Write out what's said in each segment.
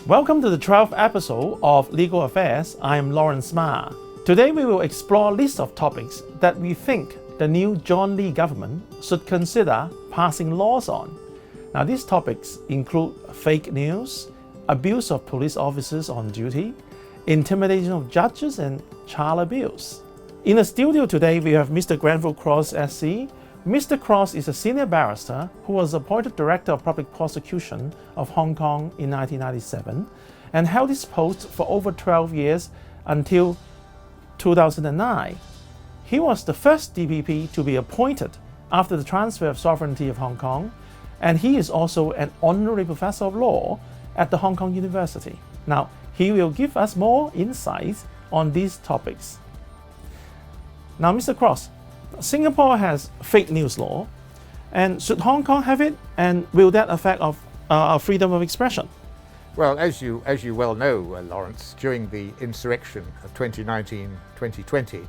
Welcome to the 12th episode of Legal Affairs. I am Lawrence Ma. Today we will explore a list of topics that we think the new John Lee government should consider passing laws on. Now these topics include fake news, abuse of police officers on duty, intimidation of judges, and child abuse. In the studio today we have Mr. Grenville Cross SC. Mr. Cross is a senior barrister who was appointed Director of Public Prosecution of Hong Kong in 1997 and held this post for over 12 years until 2009. He was the first DPP to be appointed after the transfer of sovereignty of Hong Kong, and he is also an honorary professor of law at the Hong Kong University. Now, he will give us more insights on these topics. Now, Mr. Cross, Singapore has fake news law, and should Hong Kong have it, and will that affect our freedom of expression? Well, as you well know, Lawrence, during the insurrection of 2019-2020,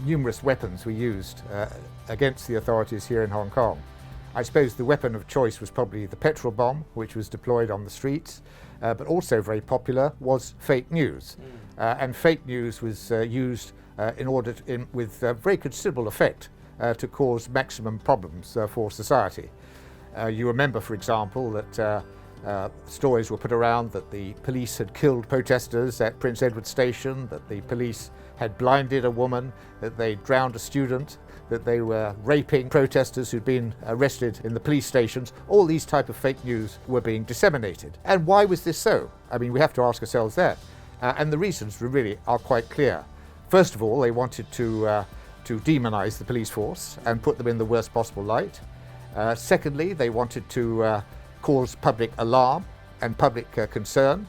numerous weapons were used against the authorities here in Hong Kong. I suppose the weapon of choice was probably the petrol bomb, which was deployed on the streets, but also very popular was fake news. And fake news was used with very considerable effect to cause maximum problems for society. You remember, for example, that stories were put around that the police had killed protesters at Prince Edward Station, that the police had blinded a woman, that they drowned a student, that they were raping protesters who'd been arrested in the police stations. All these type of fake news were being disseminated. And why was this so? I mean, we have to ask ourselves that. And the reasons really are quite clear. First of all, they wanted to demonize the police force and put them in the worst possible light. Secondly, they wanted to cause public alarm and public concern.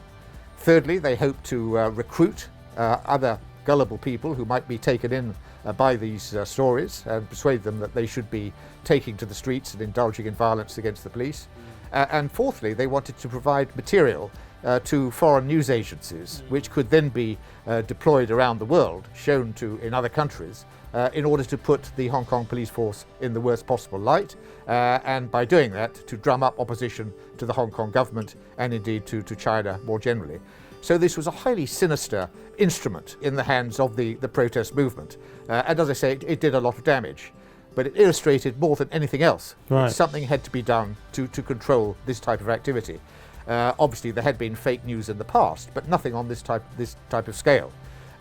Thirdly, they hoped to recruit other gullible people who might be taken in by these stories and persuade them that they should be taking to the streets and indulging in violence against the police. And fourthly, they wanted to provide material to foreign news agencies, which could then be deployed around the world, shown to in other countries, in order to put the Hong Kong police force in the worst possible light, and by doing that, to drum up opposition to the Hong Kong government and indeed to China more generally. So this was a highly sinister instrument in the hands of the protest movement. And as I say, it did a lot of damage. But it illustrated more than anything else. Right. Something had to be done to control this type of activity. Obviously, there had been fake news in the past, but nothing on this type of scale.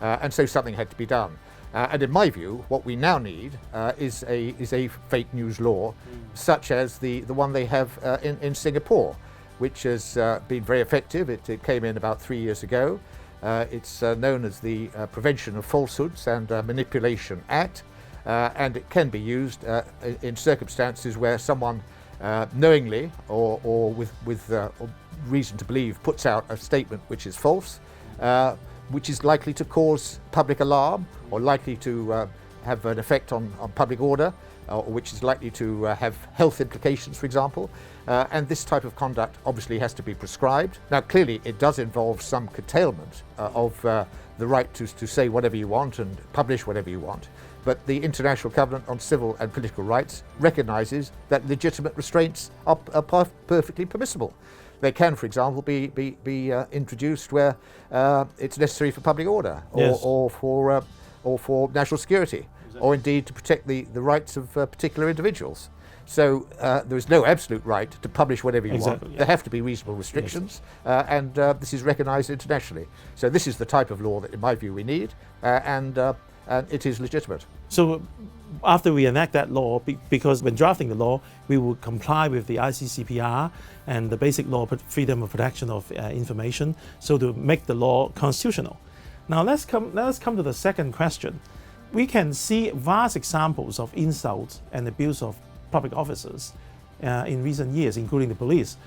And so something had to be done. And in my view, what we now need is a fake news law, such as the one they have in Singapore, which has been very effective. It came in about 3 years ago. It's known as the Prevention of Falsehoods and Manipulation Act. And it can be used in circumstances where someone knowingly or with reason to believe puts out a statement which is false, which is likely to cause public alarm or likely to have an effect on public order, or which is likely to have health implications, for example. And this type of conduct obviously has to be prescribed. Now clearly it does involve some curtailment of the right to say whatever you want and publish whatever you want. But the International Covenant on Civil and Political Rights recognises that legitimate restraints are perfectly permissible. They can, for example, be introduced where it's necessary for public order, or for national security, or indeed to protect the rights of particular individuals. So there is no absolute right to publish whatever you want. Yeah. There have to be reasonable restrictions, and this is recognised internationally. So this is the type of law that, in my view, we need, and it is legitimate. So after we enact that law, because when drafting the law, we will comply with the ICCPR and the basic law, freedom of protection of information, so to make the law constitutional. Now let us come to the second question. We can see vast examples of insults and abuse of public officers in recent years, including the police,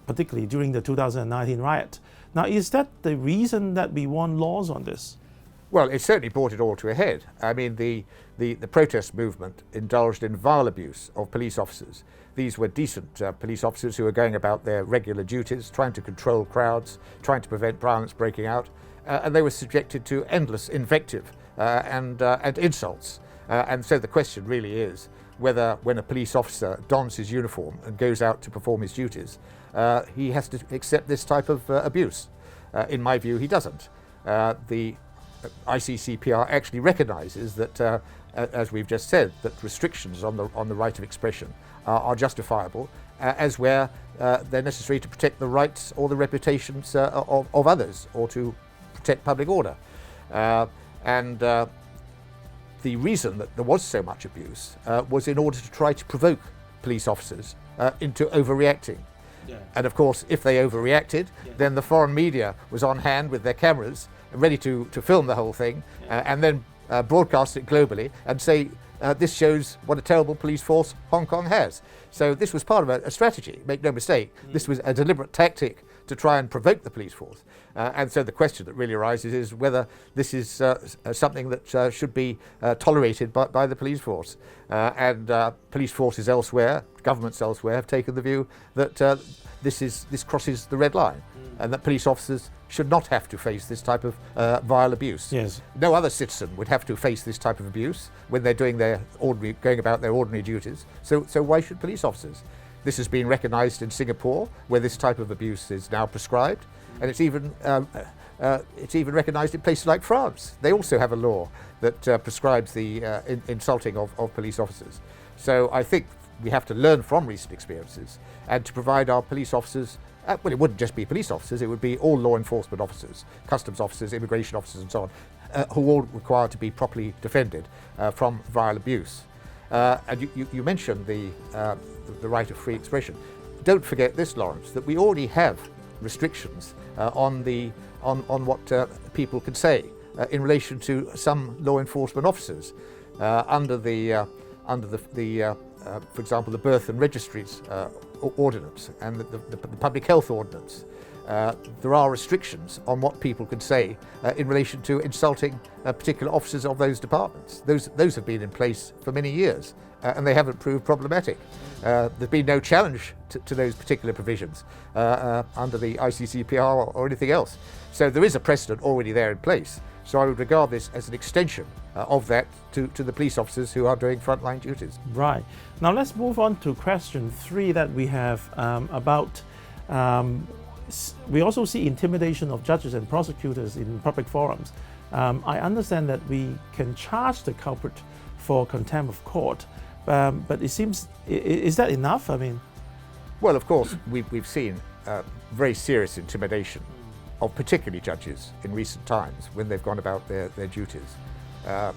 particularly during the 2019 riot. Now, is that the reason that we want laws on this? Well, it certainly brought it all to a head. I mean, the protest movement indulged in vile abuse of police officers. These were decent police officers who were going about their regular duties, trying to control crowds, trying to prevent violence breaking out, and they were subjected to endless invective and insults. And so the question really is, whether when a police officer dons his uniform and goes out to perform his duties, he has to accept this type of abuse. In my view, he doesn't. The ICCPR actually recognises that, as we've just said, that restrictions on the right of expression are justifiable, as where they're necessary to protect the rights or the reputations of others, or to protect public order. And the reason that there was so much abuse was in order to try to provoke police officers into overreacting. Yeah. And of course, if they overreacted, then the foreign media was on hand with their cameras, ready to film the whole thing, and then broadcast it globally and say, this shows what a terrible police force Hong Kong has. So this was part of a strategy, make no mistake. This was a deliberate tactic to try and provoke the police force. And so the question that really arises is whether this is something that should be tolerated by the police force. And police forces elsewhere, governments elsewhere, have taken the view that this crosses the red line, and that police officers should not have to face this type of vile abuse. Yes. No other citizen would have to face this type of abuse when they're doing going about their ordinary duties. So why should police officers? This has been recognised in Singapore, where this type of abuse is now prescribed, and it's even recognised in places like France. They also have a law that prescribes the insulting of police officers. So I think we have to learn from recent experiences and to provide our police officers, well, it wouldn't just be police officers, it would be all law enforcement officers, customs officers, immigration officers and so on, who all require to be properly defended from vile abuse. And you mentioned the right of free expression. Don't forget this, Lawrence, that we already have restrictions on what people can say in relation to some law enforcement officers under the for example, the birth and registries ordinance and the public health ordinance. There are restrictions on what people can say in relation to insulting particular officers of those departments. Those have been in place for many years, and they haven't proved problematic. There's been no challenge to those particular provisions under the ICCPR or anything else. So there is a precedent already there in place. So I would regard this as an extension of that to the police officers who are doing frontline duties. Right. Now let's move on to question 3 that we have about. We also see intimidation of judges and prosecutors in public forums. I understand that we can charge the culprit for contempt of court, but it seems, is that enough? I mean, well, of course, we've seen very serious intimidation of particularly judges in recent times when they've gone about their duties.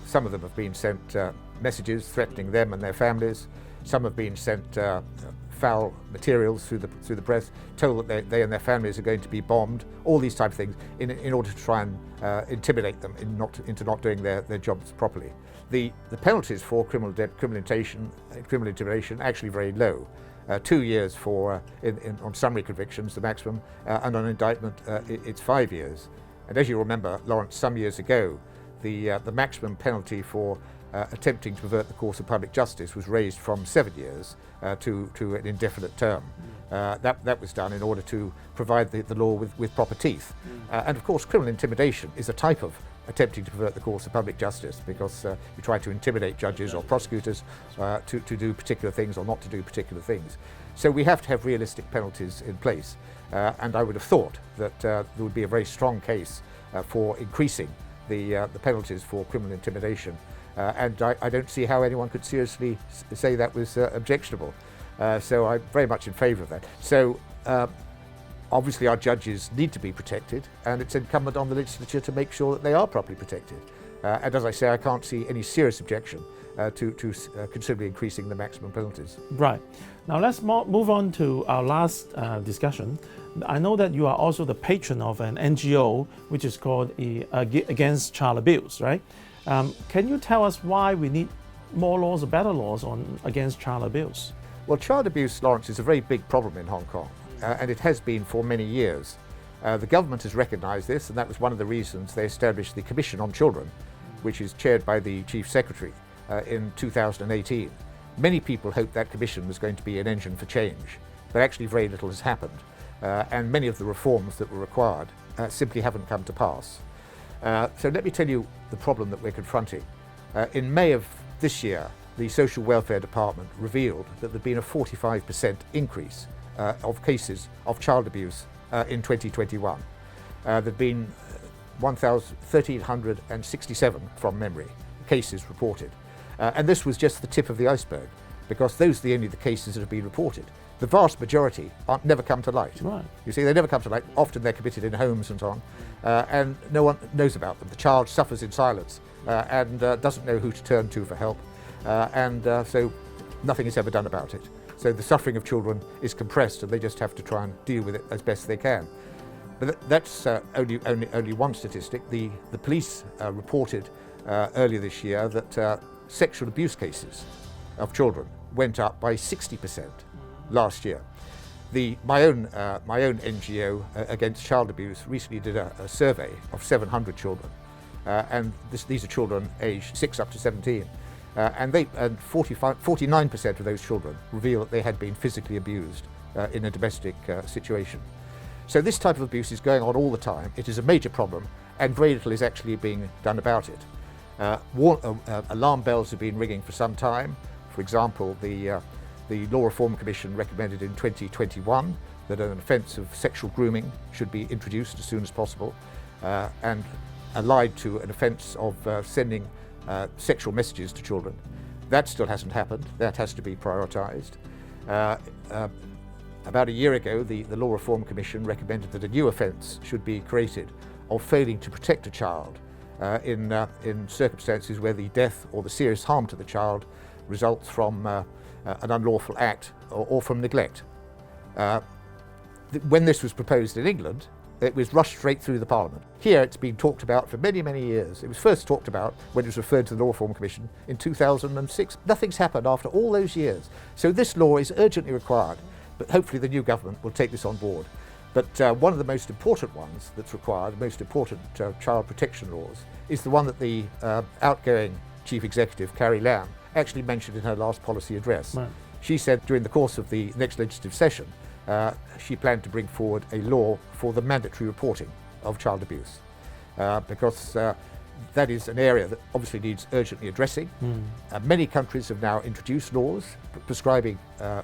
Some of them have been sent messages threatening them and their families. Some have been sent foul materials through the press, told that they and their families are going to be bombed, all these type of things, in order to try and intimidate them into not doing their jobs properly. The penalties for criminal intimidation are actually very low. 2 years for on summary convictions, the maximum, and on indictment it's 5 years. And as you remember, Lawrence, some years ago, the maximum penalty for attempting to pervert the course of public justice was raised from 7 years to an indefinite term. That was done in order to provide the law with proper teeth. And of course, criminal intimidation is a type of attempting to pervert the course of public justice, because you try to intimidate judges or prosecutors to do particular things or not to do particular things. So we have to have realistic penalties in place. And I would have thought that there would be a very strong case for increasing the penalties for criminal intimidation. And I don't see how anyone could seriously say that was objectionable. So I'm very much in favour of that. So obviously our judges need to be protected, and it's incumbent on the legislature to make sure that they are properly protected. And as I say, I can't see any serious objection to considerably increasing the maximum penalties. Right. Now let's move on to our last discussion. I know that you are also the patron of an NGO which is called Against Child Abuse, right? Can you tell us why we need more laws or better laws against child abuse? Well, child abuse, Lawrence, is a very big problem in Hong Kong, and it has been for many years. The government has recognised this, and that was one of the reasons they established the Commission on Children, which is chaired by the Chief Secretary in 2018. Many people hoped that commission was going to be an engine for change, but actually very little has happened, and many of the reforms that were required simply haven't come to pass. So let me tell you the problem that we're confronting. In May of this year, the Social Welfare Department revealed that there'd been a 45% increase of cases of child abuse in 2021. There'd been 1,367 from memory cases reported. And this was just the tip of the iceberg, because those are only the cases that have been reported. The vast majority never come to light. Right. You see, they never come to light. Often they're committed in homes and so on, and no one knows about them. The child suffers in silence and doesn't know who to turn to for help, so nothing is ever done about it. So the suffering of children is compressed, and they just have to try and deal with it as best they can. But that's only one statistic. The police reported earlier this year that sexual abuse cases of children went up by 60% last year. My own NGO against child abuse recently did a survey of 700 children, and these are children aged 6 up to 17, and 49% of those children reveal that they had been physically abused in a domestic situation. So this type of abuse is going on all the time. It is a major problem, and very little is actually being done about it. Alarm bells have been ringing for some time. For example, the Law Reform Commission recommended in 2021 that an offence of sexual grooming should be introduced as soon as possible, and allied to an offence of sending sexual messages to children. That still hasn't happened. That has to be prioritised. About a year ago, the Law Reform Commission recommended that a new offence should be created of failing to protect a child in circumstances where the death or the serious harm to the child results from an unlawful act or from neglect. When this was proposed in England, it was rushed straight through the Parliament. Here it's been talked about for many, many years. It was first talked about when it was referred to the Law Reform Commission in 2006. Nothing's happened after all those years. So this law is urgently required, but hopefully the new government will take this on board. But one of the most important ones that's required, the most important child protection laws, is the one that the outgoing Chief Executive, Carrie Lam, actually mentioned in her last policy address. Right. She said during the course of the next legislative session, she planned to bring forward a law for the mandatory reporting of child abuse, because that is an area that obviously needs urgently addressing. Many countries have now introduced laws prescribing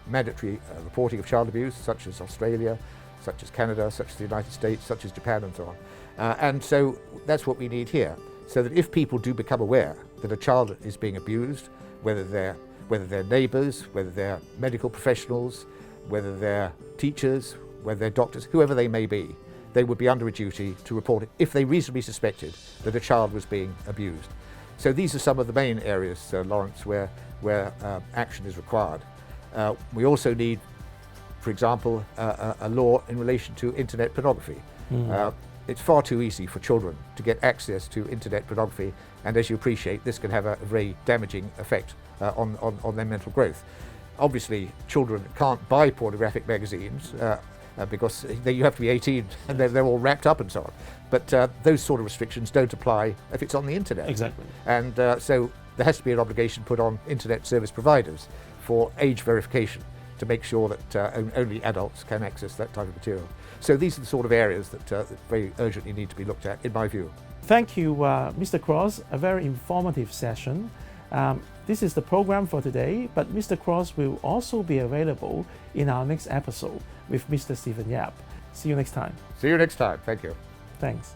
mandatory reporting of child abuse, such as Australia, such as Canada, such as the United States, such as Japan, and so on. And so that's what we need here, so that if people do become aware that a child is being abused, whether they're neighbours, whether they're medical professionals, whether they're teachers, whether they're doctors, whoever they may be, they would be under a duty to report it if they reasonably suspected that a child was being abused. So these are some of the main areas, Lawrence, where action is required. We also need, for example, a law in relation to internet pornography. It's far too easy for children to get access to internet pornography, and as you appreciate, this can have a very damaging effect on their mental growth. Obviously, children can't buy pornographic magazines because you have to be 18 and they're all wrapped up and so on. But those sort of restrictions don't apply if it's on the internet. Exactly. And so there has to be an obligation put on internet service providers for age verification to make sure that only adults can access that type of material. So these are the sort of areas that very urgently need to be looked at, in my view. Thank you, Mr. Cross. A very informative session. This is the program for today, but Mr. Cross will also be available in our next episode with Mr. Stephen Yap. See you next time. See you next time. Thank you. Thanks.